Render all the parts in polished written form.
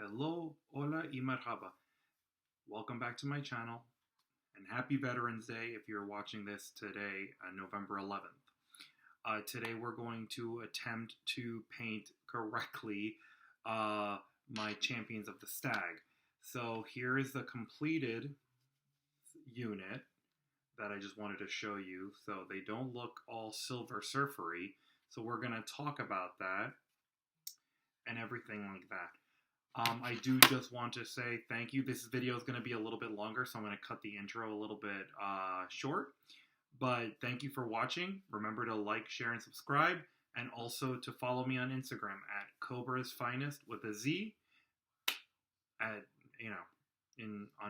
Hello, hola y marhaba. Welcome back to my channel, and happy Veterans Day if you're watching this today, November 11th. Today we're going to attempt to paint correctly my champions of the Stag. So here is the completed unit that I just wanted to show you. So they don't look all Silver Surfery. So we're going to talk about that and everything like that. I do just want to say thank you. This video is going to be a little bit longer, so I'm going to cut the intro a little bit short. But thank you for watching. Remember to like, share, and subscribe, and also to follow me on Instagram at Cobra's Finest with a Z. On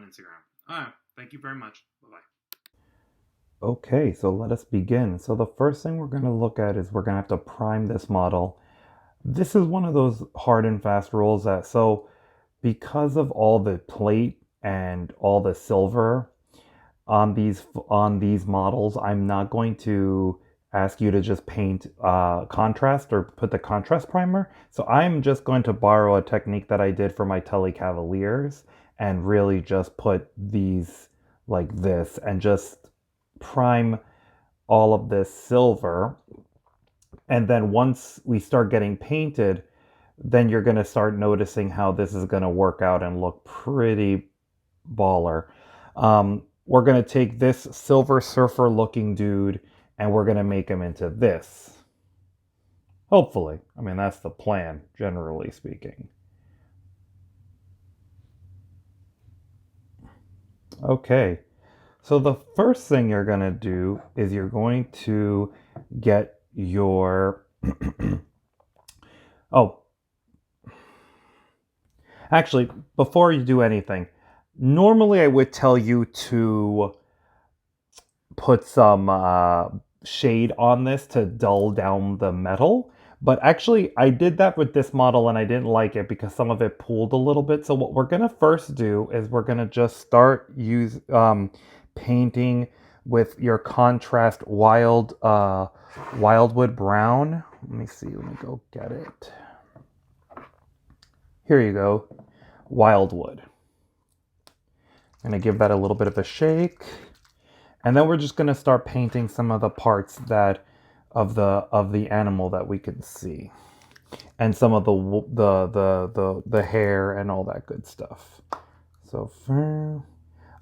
Instagram. All right. Thank you very much. Bye bye. Okay, so let us begin. So the first thing we're going to look at is we're going to have to prime this model. This is one of those hard and fast rules that, so because of all the plate and all the silver on these models, I'm not going to ask you to just paint contrast or put the contrast primer. So I'm just going to borrow a technique that I did for my Telly Cavaliers and really just put these like this and just prime all of this silver. And then once we start getting painted, then you're going to start noticing how this is going to work out and look pretty baller. We're going to take this Silver Surfer looking dude and we're going to make him into this. Hopefully. I mean, that's the plan, generally speaking. Okay. So the first thing you're going to do is you're going to get your actually, before you do anything, normally I would tell you to put some shade on this to dull down the metal, but actually I did that with this model and I didn't like it because some of it pooled a little bit. So what we're going to first do is we're going to just start painting with your contrast Wyldwood brown. Let me see, let me go get it. Here you go, Wyldwood. I'm going to give that a little bit of a shake. And then we're just going to start painting some of the parts that of the animal that we can see. And some of the hair and all that good stuff. So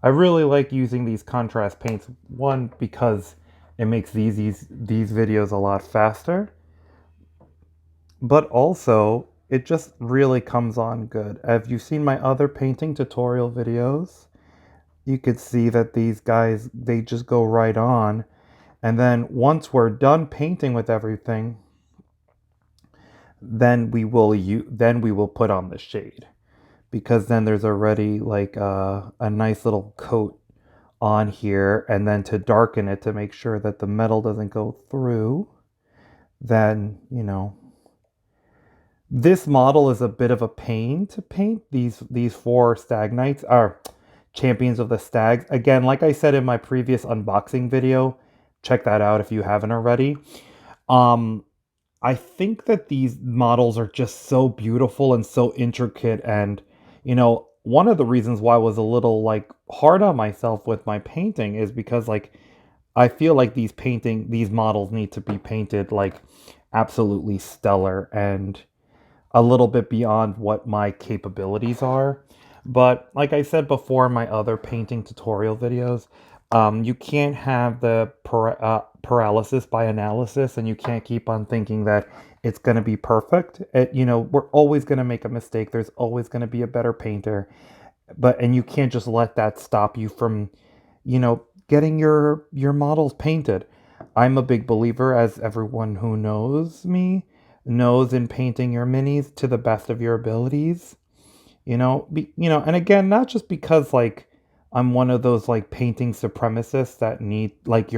I really like using these contrast paints. One, because it makes these videos a lot faster. But also, it just really comes on good. Have you seen my other painting tutorial videos? You could see that these guys, they just go right on. And then once we're done painting with everything, then we will put on the shade. Because then there's already like a nice little coat on here, and then to darken it to make sure that the metal doesn't go through, then, you know, this model is a bit of a pain to paint. These four Stag Knights are champions of the Stags. Again, like I said in my previous unboxing video, check that out if you haven't already. I think that these models are just so beautiful and so intricate, and you know, one of the reasons why I was a little like hard on myself with my painting is because like I feel like these models need to be painted like absolutely stellar and a little bit beyond what my capabilities are. But like I said before in my other painting tutorial videos, you can't have the paralysis by analysis, and you can't keep on thinking that it's going to be perfect. You know, we're always going to make a mistake. There's always going to be a better painter. And you can't just let that stop you from, you know, getting your models painted. I'm a big believer, as everyone who knows me knows, in painting your minis to the best of your abilities. And again, not just because like I'm one of those like painting supremacists that need like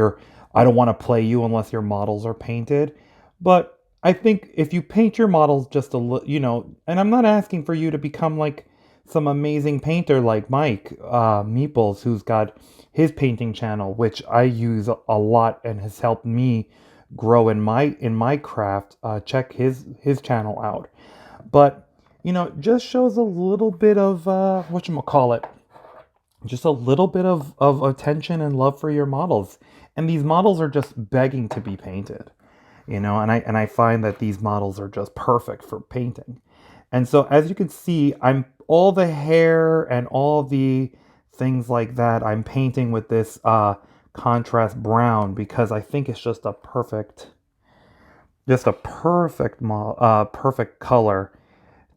I don't want to play you unless your models are painted. But I think if you paint your models just a little, you know, and I'm not asking for you to become like some amazing painter like Mike Meeples, who's got his painting channel, which I use a lot and has helped me grow in my craft. Check his channel out. But just shows a little bit of, whatchamacallit, just a little bit of attention and love for your models. And these models are just begging to be painted, and I find that these models are just perfect for painting. And so as you can see, I'm all the hair and all the things like that, I'm painting with this contrast brown because I think it's just a perfect perfect color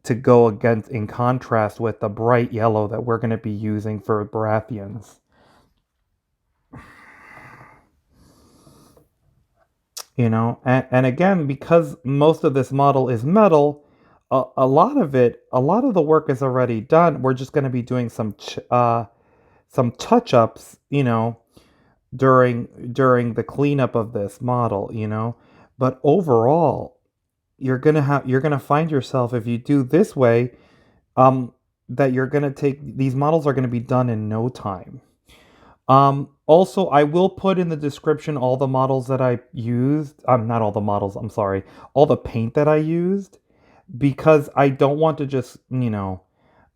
to go against in contrast with the bright yellow that we're going to be using for Baratheons. And again, because most of this model is metal, a lot of the work is already done. We're just going to be doing some touch-ups, during the cleanup of this model. But overall, you're gonna find yourself, if you do this way, that you're gonna take these models are gonna be done in no time. Also, I will put in the description all the models that I used. Not all the models, I'm sorry, all the paint that I used, because I don't want to just,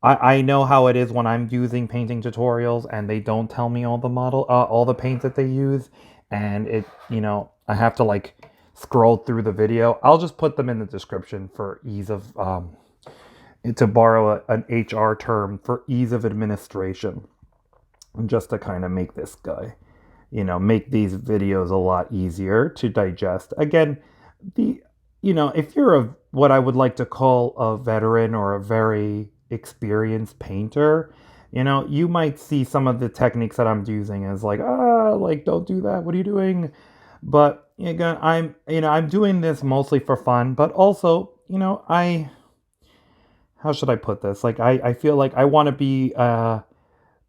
I know how it is when I'm using painting tutorials and they don't tell me all the paint that they use, and I have to like scroll through the video. I'll just put them in the description for ease of, to borrow an HR term, for ease of administration, just to kind of make this guy, make these videos a lot easier to digest. Again, if you're what I would like to call a veteran or a very experienced painter, you might see some of the techniques that I'm using as like, don't do that. What are you doing? But again, I'm doing this mostly for fun, but also, how should I put this? Like, I feel like I want to be,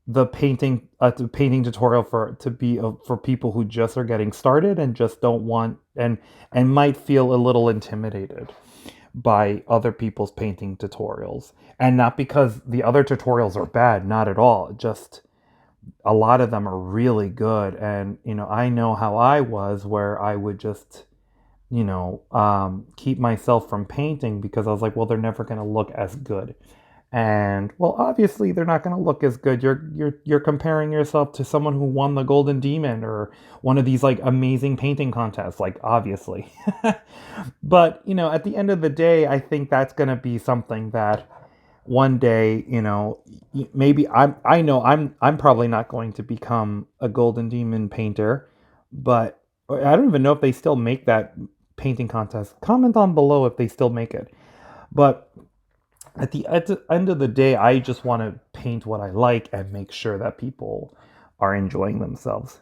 the painting tutorial for people who just are getting started and just don't want and might feel a little intimidated by other people's painting tutorials. And not because the other tutorials are bad, not at all. Just a lot of them are really good. And, I know how I was, where I would just, keep myself from painting because I was like, well, they're never going to look as good. And well, obviously they're not going to look as good. You're comparing yourself to someone who won the Golden Demon or one of these like amazing painting contests, like obviously. But, at the end of the day, I think that's going to be something that one day, maybe I know I'm probably not going to become a Golden Demon painter, but I don't even know if they still make that painting contest. Comment on below if they still make it. But at the end of the day, I just want to paint what I like and make sure that people are enjoying themselves.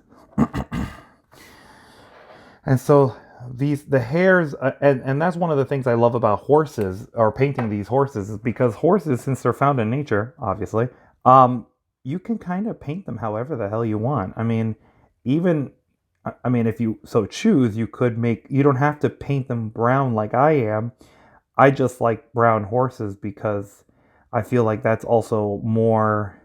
And so the hairs, and that's one of the things I love about horses, or painting these horses, is because horses, since they're found in nature, obviously, you can kind of paint them however the hell you want. I mean, if you so choose, you don't have to paint them brown like I am. I just like brown horses because I feel like that's also more,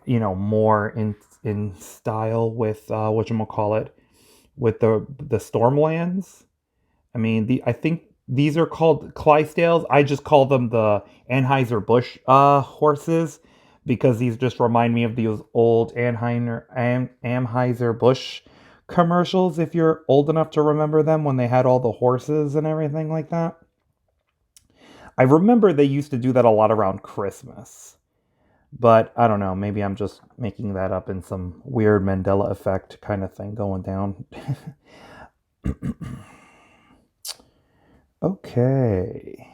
more in style with whatchamacallit, with the Stormlands. I think these are called Clydesdales. I just call them the Anheuser-Busch horses because these just remind me of those old Anheuser-Busch commercials, if you're old enough to remember them, when they had all the horses and everything like that. I remember they used to do that a lot around Christmas. But I don't know, maybe I'm just making that up in some weird Mandela effect kind of thing going down. Okay.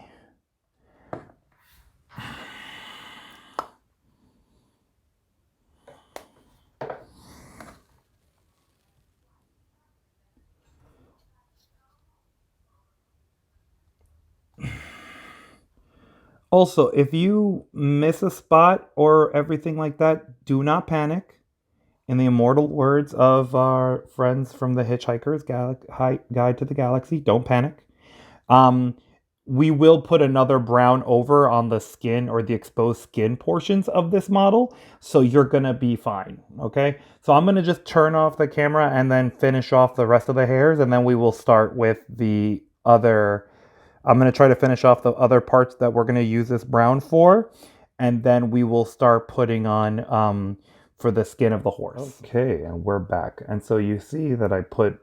Also, if you miss a spot or everything like that, do not panic. In the immortal words of our friends from the Hitchhiker's Guide to the Galaxy, don't panic. We will put another brown over on the skin or the exposed skin portions of this model, so you're going to be fine, okay? So I'm going to just turn off the camera and then finish off the rest of the hairs, and then we will start with the other I'm going to try to finish off the other parts that we're going to use this brown for, and then we will start putting on for the skin of the horse. Okay, and we're back. And so you see that I put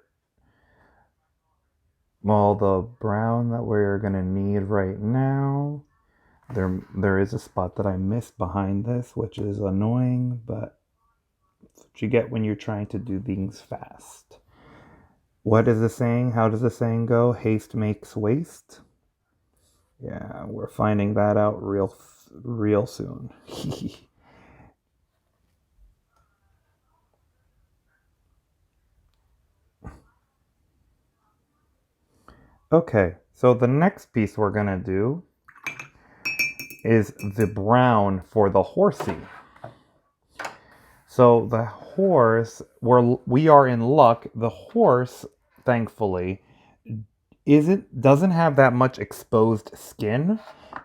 all the brown that we're going to need right now. There is a spot that I missed behind this, which is annoying, but that's what you get when you're trying to do things fast. What is the saying? How does the saying go? Haste makes waste. Yeah, we're finding that out real soon. Okay, so the next piece we're gonna do is the brown for the horsey. So the horse, we are in luck. The horse, thankfully, doesn't have that much exposed skin,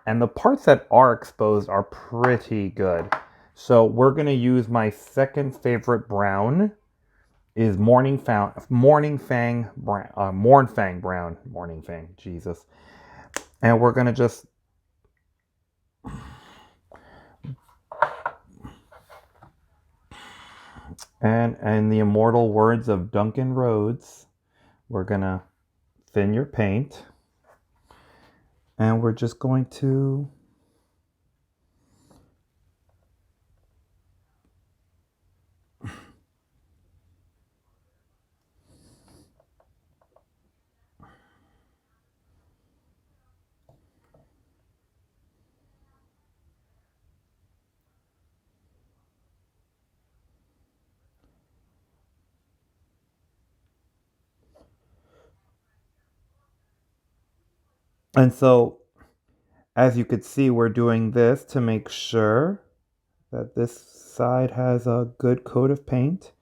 and the parts that are exposed are pretty good. So we're gonna use my second favorite brown is Mourning Fang Brown, Jesus, and we're gonna just and in the immortal words of Duncan Rhodes, we're gonna thin your paint, and we're just going to and so as you could see, we're doing this to make sure that this side has a good coat of paint.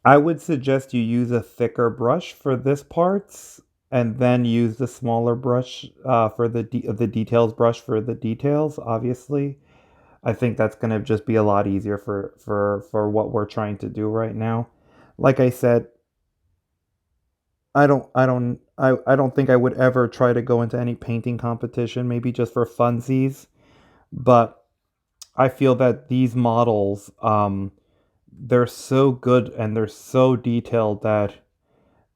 I would suggest you use a thicker brush for this parts, and then use the smaller brush for the details brush for the details. Obviously, I think that's going to just be a lot easier for what we're trying to do right now. Like I said, I don't think I would ever try to go into any painting competition, maybe just for funsies, but I feel that these models, they're so good and they're so detailed that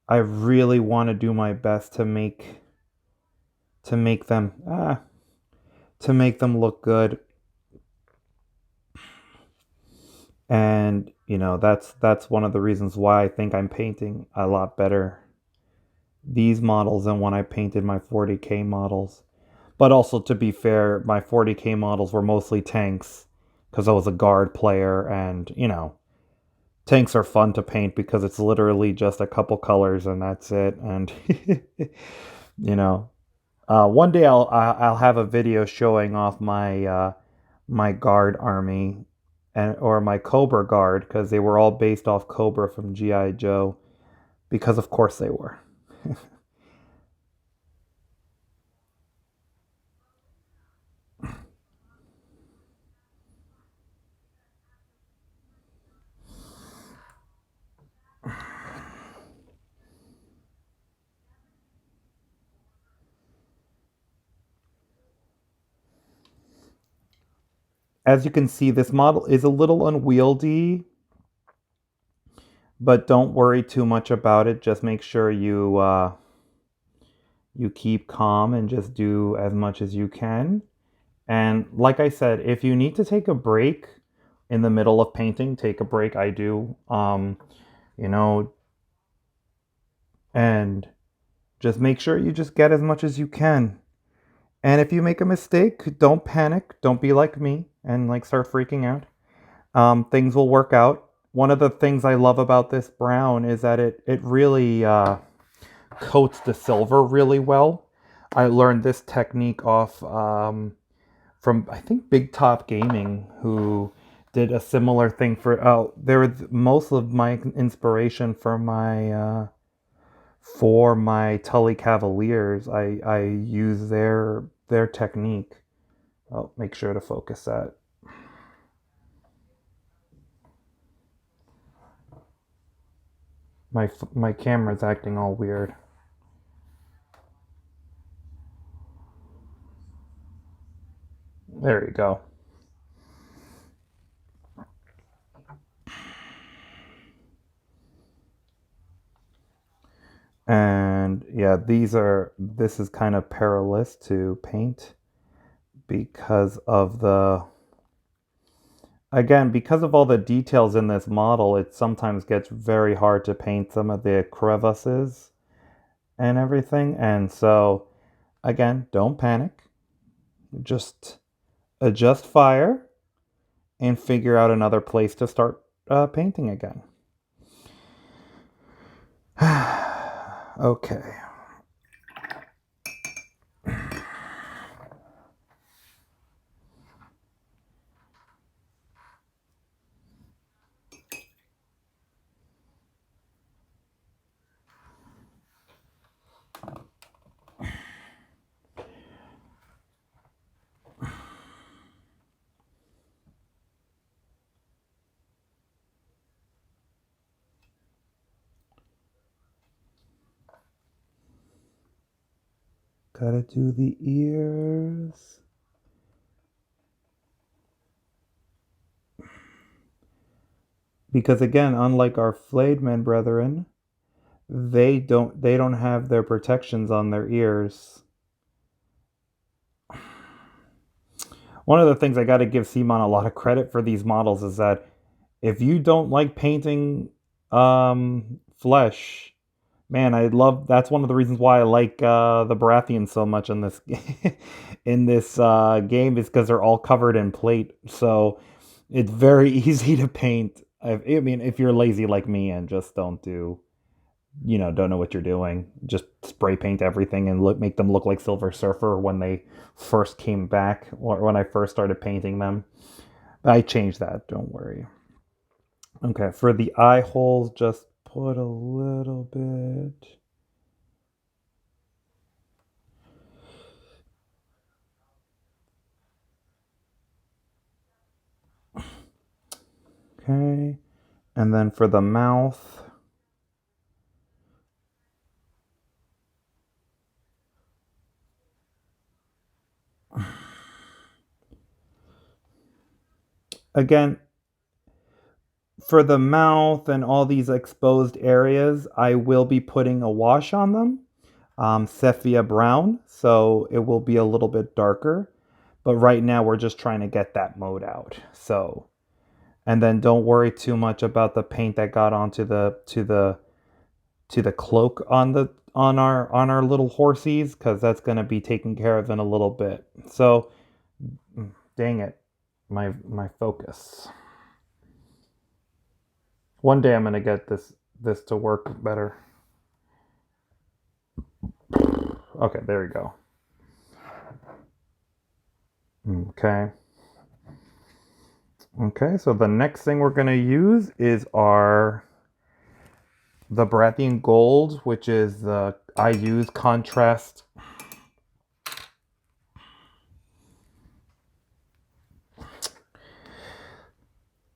I really want to do my best to make them look good. And that's one of the reasons why I think I'm painting a lot better these models than when I painted my 40K models. But also, to be fair, my 40K models were mostly tanks because I was a guard player, and tanks are fun to paint because it's literally just a couple colors and that's it. And one day I'll have a video showing off my guard army or my Cobra guard, because they were all based off Cobra from G.I. Joe, because of course they were. As you can see, this model is a little unwieldy, but don't worry too much about it. Just make sure you keep calm and just do as much as you can. And like I said, if you need to take a break in the middle of painting, take a break. I do. And just make sure you just get as much as you can. And if you make a mistake, don't panic. Don't be like me and start freaking out. Things will work out. One of the things I love about this brown is that it really coats the silver really well. I learned this technique off from, I think, Big Top Gaming, who did a similar thing most of my inspiration for my Tully Cavaliers. I use their their technique. I'll make sure to focus that. My camera's acting all weird. There you go. And yeah, this is kind of perilous to paint because of because of all the details in this model, it sometimes gets very hard to paint some of the crevices and everything. And so, again, don't panic. Just adjust fire and figure out another place to start painting again. Okay. Gotta do the ears. Because again, unlike our flayed men brethren, they don't have their protections on their ears. One of the things I gotta give Simon a lot of credit for these models is that if you don't like painting flesh, man, that's one of the reasons why I like the Baratheons so much in this in this game, is because they're all covered in plate, so it's very easy to paint. I mean, if you're lazy like me and just don't know what you're doing, just spray paint everything and make them look like Silver Surfer when they first came back, or when I first started painting them. I changed that, don't worry. Okay, for the eye holes, just put a little bit. Okay, and then for the mouth, again, for the mouth and all these exposed areas, I will be putting a wash on them, sepia brown, so it will be a little bit darker. But right now we're just trying to get that mode out. So, and then don't worry too much about the paint that got onto the cloak on our little horsies, because that's going to be taken care of in a little bit. So, dang it, my focus. One day I'm going to get this to work better. Okay, there we go. Okay. Okay, so the next thing we're going to use is the Baratheon Gold, which is I use contrast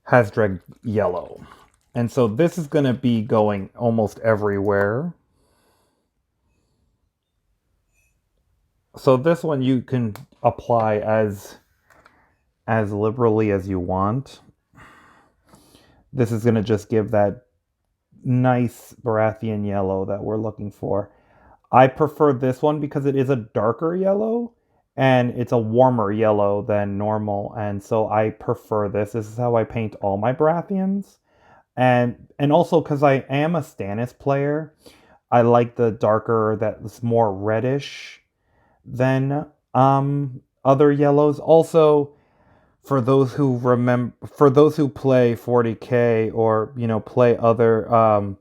Hazdreg yellow. And so this is going to be going almost everywhere. So this one you can apply as liberally as you want. This is going to just give that nice Baratheon yellow that we're looking for. I prefer this one because it is a darker yellow and it's a warmer yellow than normal, and so I prefer this. This is how I paint all my Baratheons. And also because I am a Stannis player, I like the darker, that's more reddish than other yellows. Also, for those who play 40K, or play other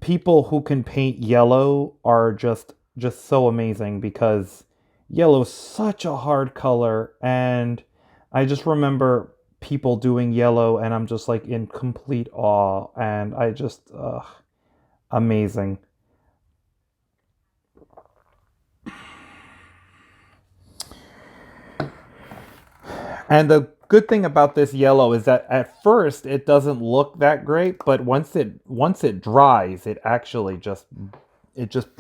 people who can paint yellow are just so amazing, because yellow is such a hard color, and I just remember people doing yellow and I'm just like in complete awe, and I just amazing. And the good thing about this yellow is that at first it doesn't look that great, but once it dries, it just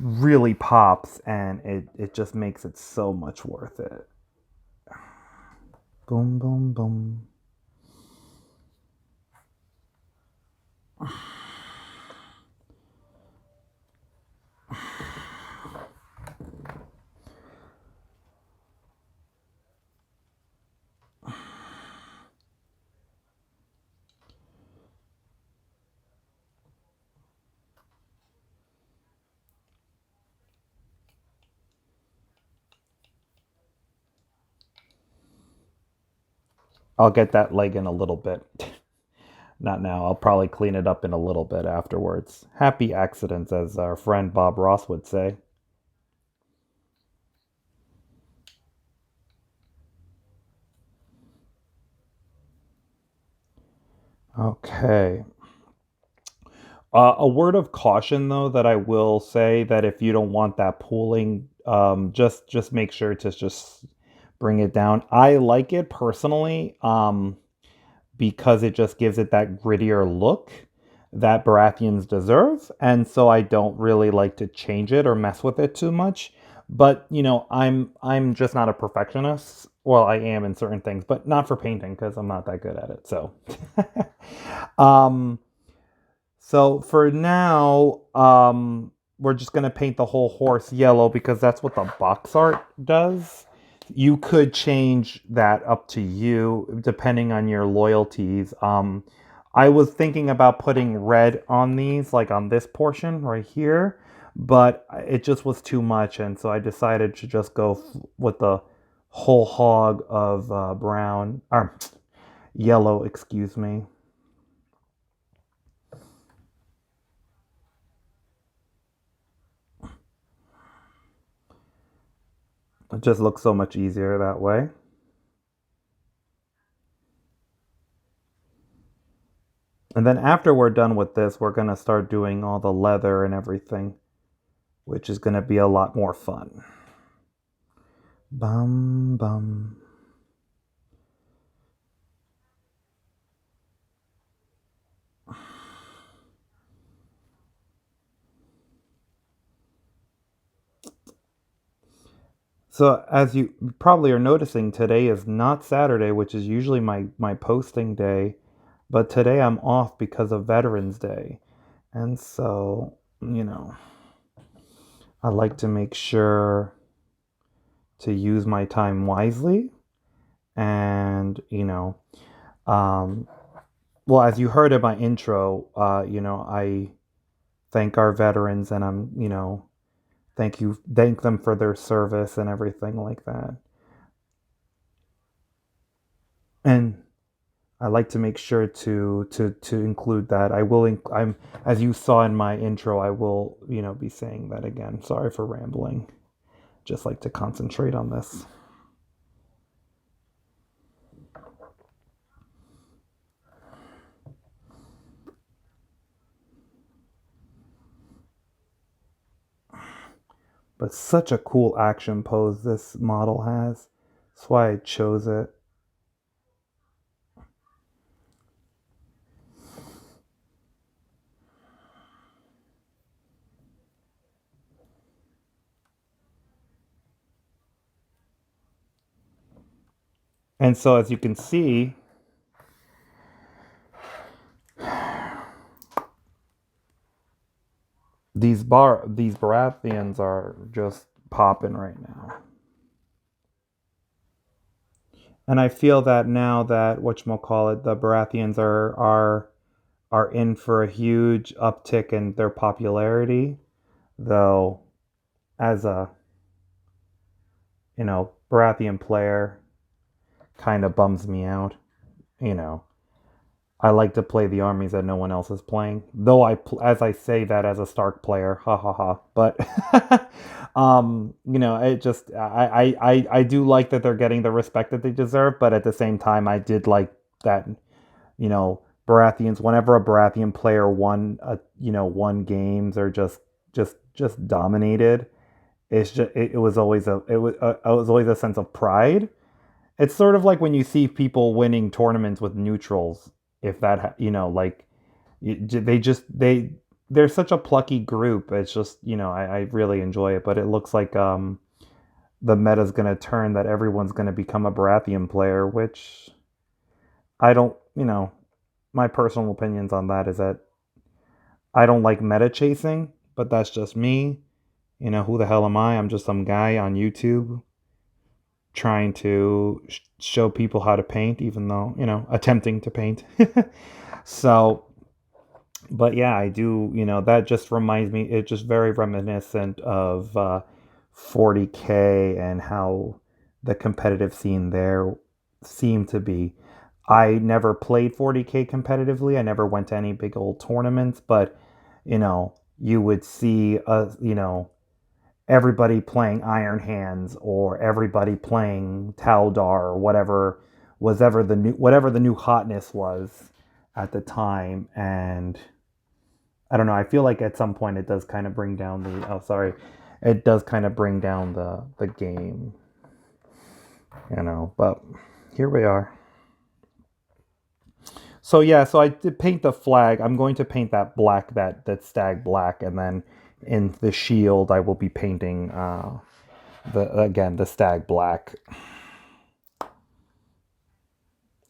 really pops, and it just makes it so much worth it. Boom, boom, boom. I'll get that leg in a little bit. Not now. I'll probably clean it up in a little bit afterwards. Happy accidents, as our friend Bob Ross would say. Okay. A word of caution, though, that I will say, that if you don't want that pooling, just make sure to just bring it down. I like it personally, because it just gives it that grittier look that Baratheons deserve, and so I don't really like to change it or mess with it too much. But I'm just not a perfectionist. Well, I am in certain things, but not for painting because I'm not that good at it. So, um, so for now, we're just gonna paint the whole horse yellow because that's what the box art does. You could change that up to you depending on your loyalties. I was thinking about putting red on these, like on this portion right here, but it just was too much, and so I decided to just go with the whole hog of brown or yellow, excuse me. It just looks so much easier that way. And then after we're done with this, we're going to start doing all the leather and everything, which is going to be a lot more fun. Bum, bum. So as you probably are noticing, today is not Saturday, which is usually my posting day, but today I'm off because of Veterans Day. And so, I like to make sure to use my time wisely. And, um, well, as you heard in my intro, I thank our veterans, and thank them for their service and everything like that. And I like to make sure to include that. I'm, as you saw in my intro, I will, be saying that again. Sorry for rambling. Just like to concentrate on this. But such a cool action pose this model has. That's why I chose it. And so as you can see, these Baratheons are just popping right now. And I feel that now that whatchamacallit, the Baratheons are in for a huge uptick in their popularity, though as a Baratheon player kind of bums me out. You know, I like to play the armies that no one else is playing. Though as I say that as a Stark player, ha ha ha. But it just I do like that they're getting the respect that they deserve. But at the same time, I did like that Baratheons. Whenever a Baratheon player won games or just dominated, it was always a sense of pride. It's sort of like when you see people winning tournaments with neutrals. If that, like they just they're such a plucky group. It's just I really enjoy it. But it looks like the meta's gonna turn that everyone's gonna become a Baratheon player, which I don't. My personal opinions on that is that I don't like meta chasing, but that's just me. Who the hell am I? I'm just some guy on YouTube trying to show people how to paint, even though, attempting to paint. So, but yeah, I do, that just reminds me, it's just very reminiscent of 40K and how the competitive scene there seemed to be. I never played 40K competitively. I never went to any big old tournaments, but, you would see, everybody playing Iron Hands or everybody playing Taldar or whatever the new hotness was at the time. And I don't know, I feel like at some point it does kind of bring down it does kind of bring down the game, but here we are. So yeah, so I did paint the flag. I'm going to paint that black, that stag black, and then in the shield I will be painting the stag black.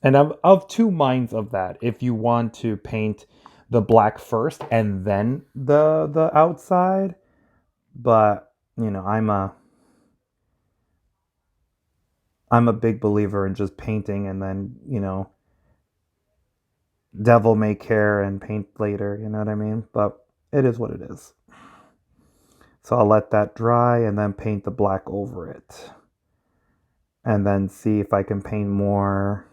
And I'm of two minds of that. If you want to paint the black first and then the outside, but I'm a big believer in just painting and then devil may care and paint later. You know what I mean? But it is what it is. So I'll let that dry and then paint the black over it, and then see if I can paint more.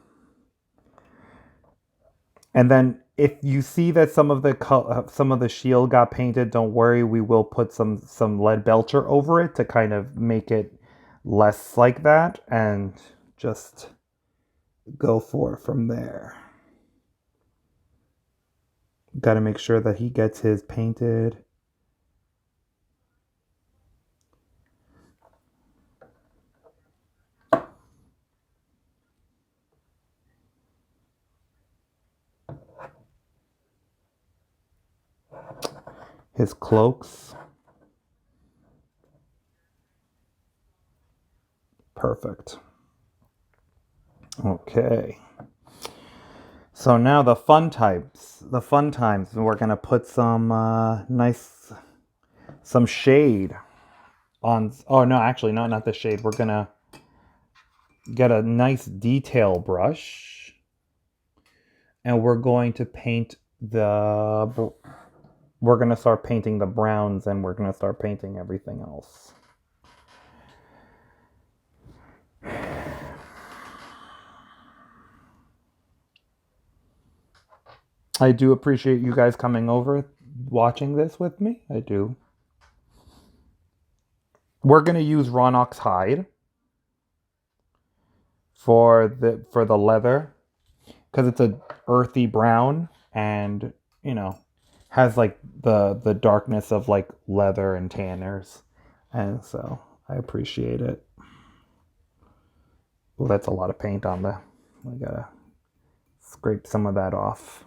And then if you see that some of the shield got painted, don't worry, we will put some Leadbelcher over it to kind of make it less like that, and just go for it from there. Got to make sure that he gets his painted. His cloaks. Perfect. Okay. So now the fun types. The fun times. We're going to put some some shade on. Oh, no, actually, not the shade. We're going to get a nice detail brush. And we're going to paint we're going to start painting the browns, and we're going to start painting everything else. I do appreciate you guys coming over, watching this with me. I do. We're going to use Ronnox hide for the leather, because it's a earthy brown, and has like the darkness of like leather and tanners, and so I appreciate it. Well, that's a lot of paint on I gotta scrape some of that off.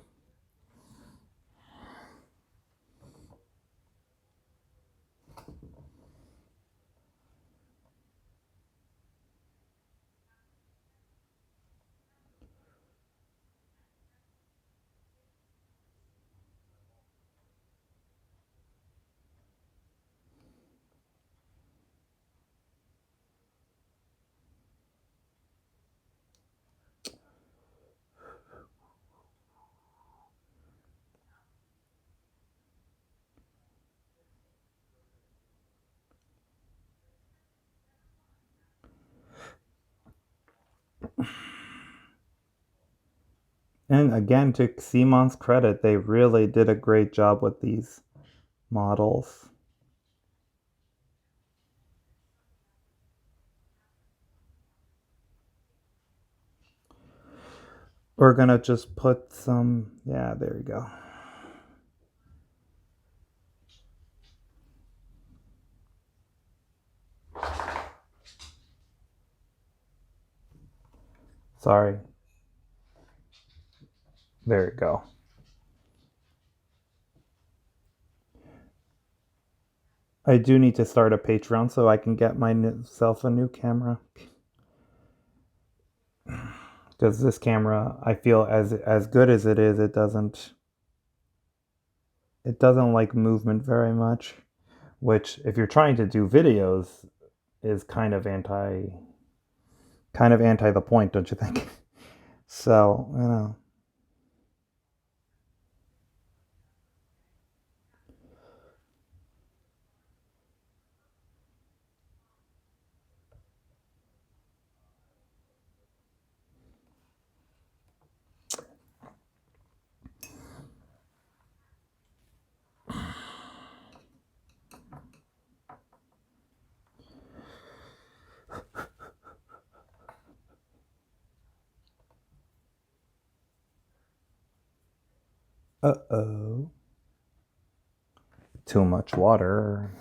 And again, to CMON's credit, they really did a great job with these models. We're gonna just put some, yeah, there we go. Sorry. There you go. I do need to start a Patreon so I can get myself a new camera. Because this camera, I feel as good as it is, it doesn't like movement very much. Which, if you're trying to do videos, is kind of anti the point, don't you think? So, you know. Uh-oh. Too much water.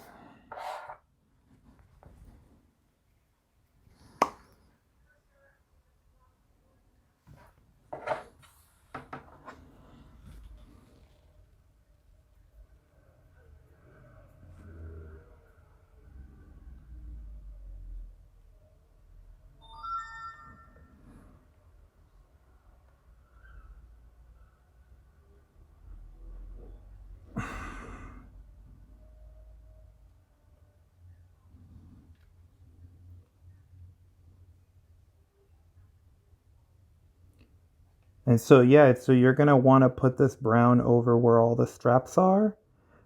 And so, yeah, so you're going to want to put this brown over where all the straps are,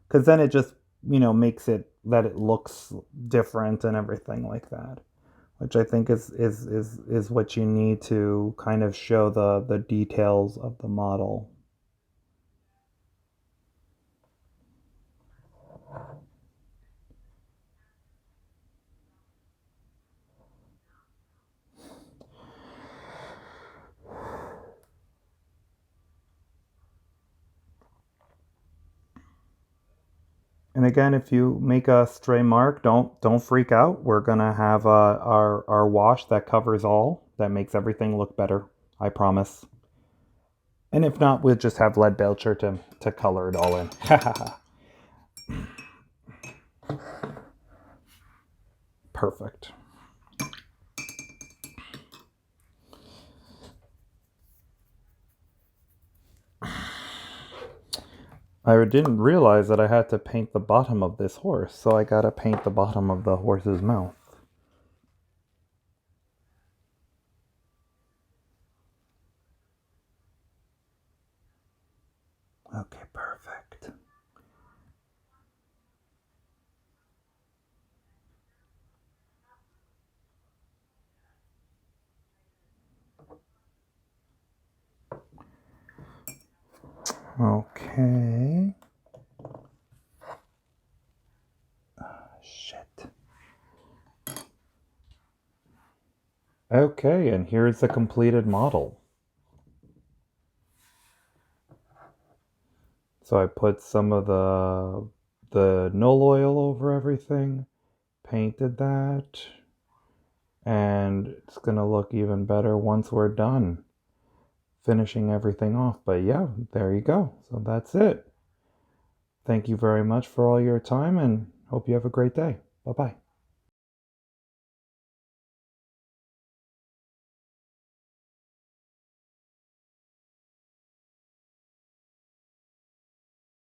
because then it just, makes it that it looks different and everything like that, which I think is what you need to kind of show the details of the model. And again, if you make a stray mark, don't freak out. We're gonna have our wash that covers all, that makes everything look better. I promise. And if not, we'll just have Leadbelcher to color it all in. Perfect. I didn't realize that I had to paint the bottom of this horse, so I gotta paint the bottom of the horse's mouth. Okay, perfect. Okay. Shit. Okay, and here's the completed model. So I put some of the null oil over everything, painted that, and it's gonna look even better once we're done finishing everything off. But yeah, there you go. So that's it. Thank you very much for all your time, and hope you have a great day. Bye-bye.